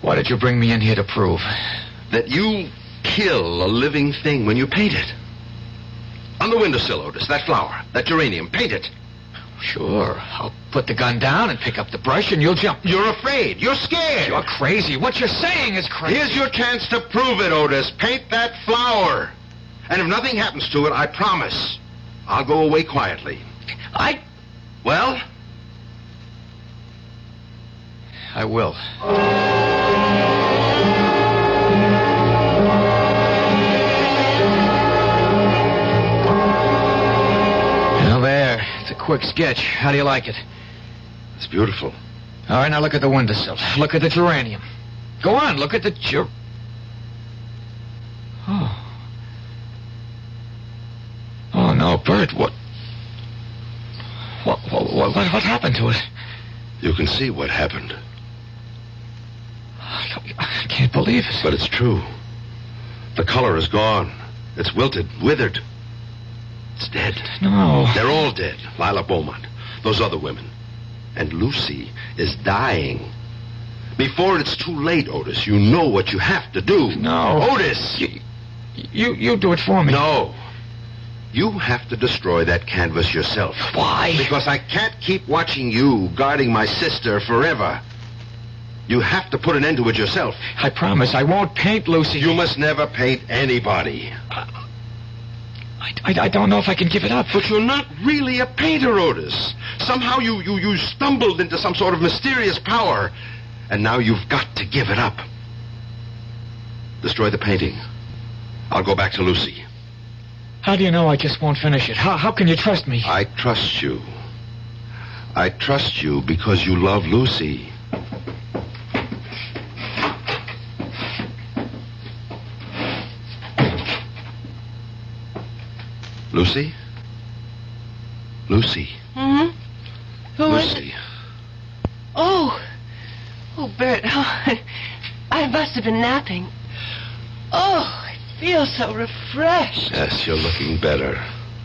Why did you bring me in here to prove? That you kill a living thing when you paint it. On the windowsill, Otis, that flower, that geranium, paint it. Sure. I'll put the gun down and pick up the brush and you'll jump. You're afraid. You're scared. You're crazy. What you're saying is crazy. Here's your chance to prove it, Otis. Paint that flower. And if nothing happens to it, I promise, I'll go away quietly. Well? I will. Now there. It's a quick sketch. How do you like it? It's beautiful. All right, now look at the windowsill. Look at the geranium. Go on, look at the Oh, no, Bert, what happened to it? You can see what happened. I can't believe it. But it's true. The color is gone. It's wilted, withered. It's dead. No. They're all dead. Lila Beaumont, those other women. And Lucy is dying. Before it's too late, Otis, you know what you have to do. No. Otis! You do it for me. No. You have to destroy that canvas yourself. Why? Because I can't keep watching you guarding my sister forever. You have to put an end to it yourself. I promise I won't paint Lucy. You must never paint anybody. I don't know if I can give it up. But you're not really a painter, Otis. Somehow you stumbled into some sort of mysterious power. And now you've got to give it up. Destroy the painting. I'll go back to Lucy. How do you know I just won't finish it? How can you trust me? I trust you. I trust you because you love Lucy. Lucy? Lucy. Hmm? Who is Lucy. it? Oh, Bert. Oh, I must have been napping. Oh, I feel so refreshed. Yes, you're looking better.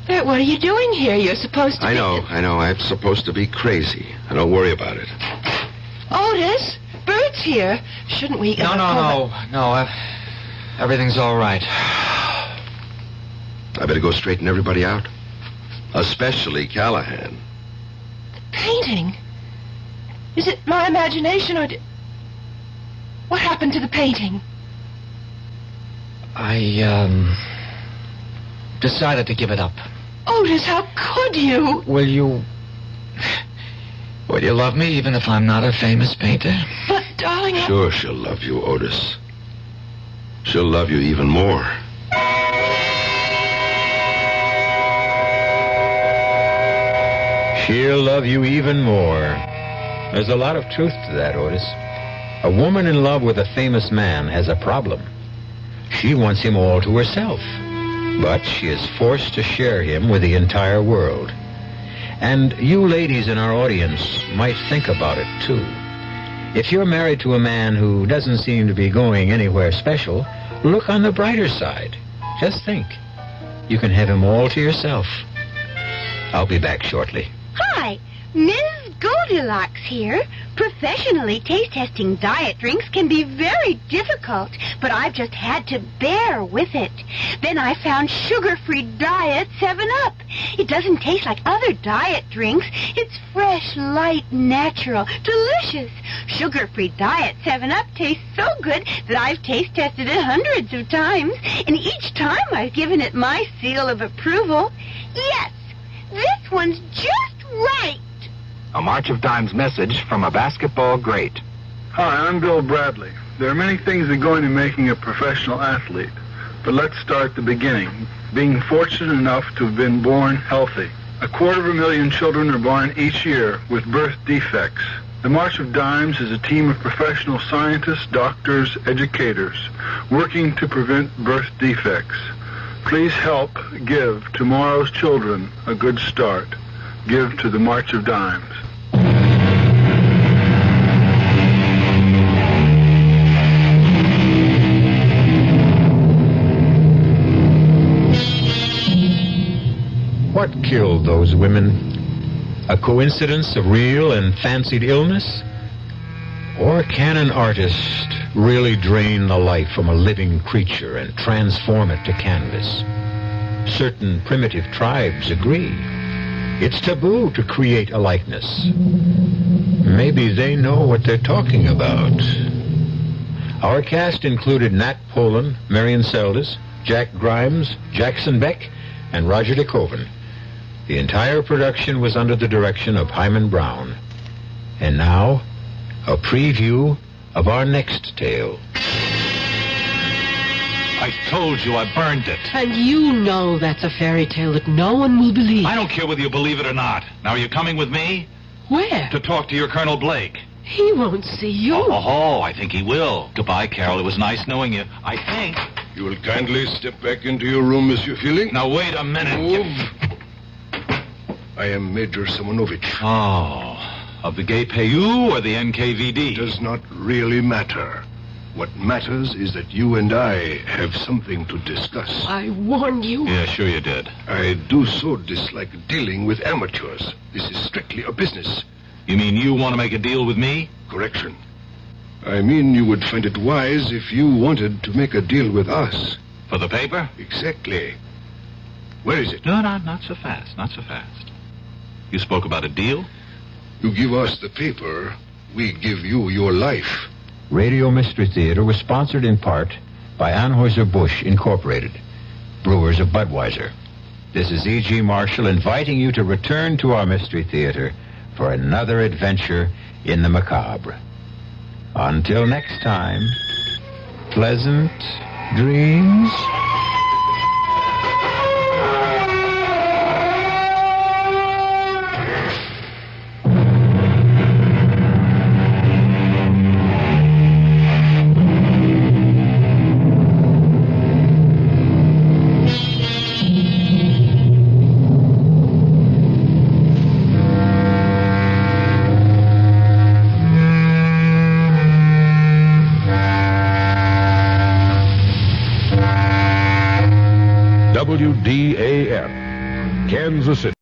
Bert, what are you doing here? You're supposed to I know. I'm supposed to be crazy. Don't worry about it. Otis, Bert's here. Shouldn't we... No. Everything's all right. I better go straighten everybody out. Especially Callahan. Painting? Is it my imagination or... What happened to the painting? I, decided to give it up. Otis, how could you? Will you love me even if I'm not a famous painter? But, darling... Sure she'll love you, Otis. She'll love you even more. She'll love you even more. There's a lot of truth to that, Otis. A woman in love with a famous man has a problem. She wants him all to herself, but she is forced to share him with the entire world. And you ladies in our audience might think about it, too. If you're married to a man who doesn't seem to be going anywhere special, look on the brighter side. Just think. You can have him all to yourself. I'll be back shortly. Hi, Ms. Goldilocks here. Professionally taste-testing diet drinks can be very difficult, but I've just had to bear with it. Then I found sugar-free Diet 7-Up. It doesn't taste like other diet drinks. It's fresh, light, natural, delicious. Sugar-free Diet 7-Up tastes so good that I've taste-tested it hundreds of times, and each time I've given it my seal of approval. Yes, this one's just right. A March of Dimes message from a basketball great. Hi, I'm Bill Bradley. There are many things that go into making a professional athlete, but let's start at the beginning. Being fortunate enough to have been born healthy. 250,000 children are born each year with birth defects. The March of Dimes is a team of professional scientists, doctors, educators, working to prevent birth defects. Please help give tomorrow's children a good start. Give to the March of Dimes. What killed those women? A coincidence of real and fancied illness? Or can an artist really drain the life from a living creature and transform it to canvas? Certain primitive tribes agree. It's taboo to create a likeness. Maybe they know what they're talking about. Our cast included Nat Polan, Marion Seldes, Jack Grimes, Jackson Beck, and Roger DeKoven. The entire production was under the direction of Hyman Brown. And now, a preview of our next tale. I told you I burned it. And you know that's a fairy tale that no one will believe. I don't care whether you believe it or not. Now, are you coming with me? Where? To talk to your Colonel Blake. He won't see you. Oh, I think he will. Goodbye, Carol. It was nice knowing you. I think. You will kindly step back into your room, Monsieur Feeling. Now, wait a minute. Move. I am Major Simonovich. Oh, of the Gay Payou or the NKVD? It does not really matter. What matters is that you and I have something to discuss. I warned you. Yeah, sure you did. I do so dislike dealing with amateurs. This is strictly a business. You mean you want to make a deal with me? Correction. I mean you would find it wise if you wanted to make a deal with us. For the paper? Exactly. Where is it? No, not so fast. Not so fast. You spoke about a deal? You give us the paper, we give you your life. Radio Mystery Theater was sponsored in part by Anheuser-Busch Incorporated, brewers of Budweiser. This is E.G. Marshall inviting you to return to our Mystery Theater for another adventure in the macabre. Until next time, pleasant dreams. Kansas City.